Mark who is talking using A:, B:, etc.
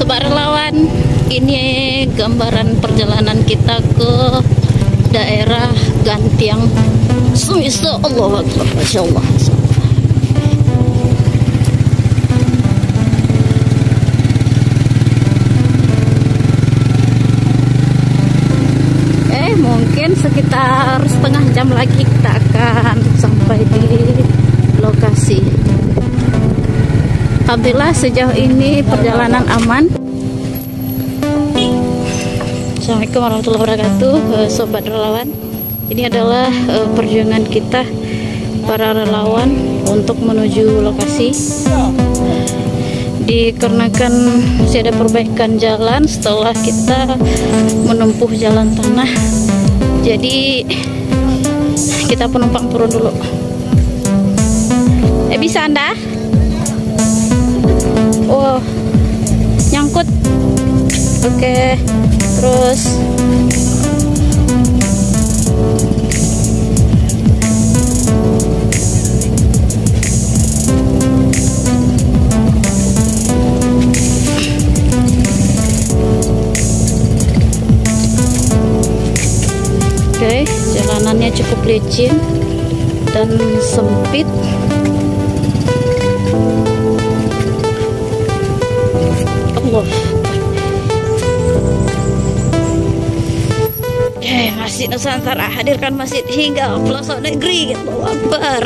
A: Sobat relawan, ini gambaran perjalanan kita ke daerah Gantiang. Sumisa Allah Akbar, Masya Allah. Mungkin sekitar setengah jam lagi kita akan sampai di lokasi. Alhamdulillah sejauh ini perjalanan aman. Assalamualaikum warahmatullahi wabarakatuh, sobat relawan. Ini adalah perjuangan kita para relawan untuk menuju lokasi. Dikarenakan masih ada perbaikan jalan setelah kita menempuh jalan tanah, jadi kita penumpang turun dulu. Bisa Anda? Oh, nyangkut. Oke, terus jalanannya cukup licin dan sempit. Allah. Masjid Nusantara hadirkan masjid hingga pelosok negeri. Allahu Akbar.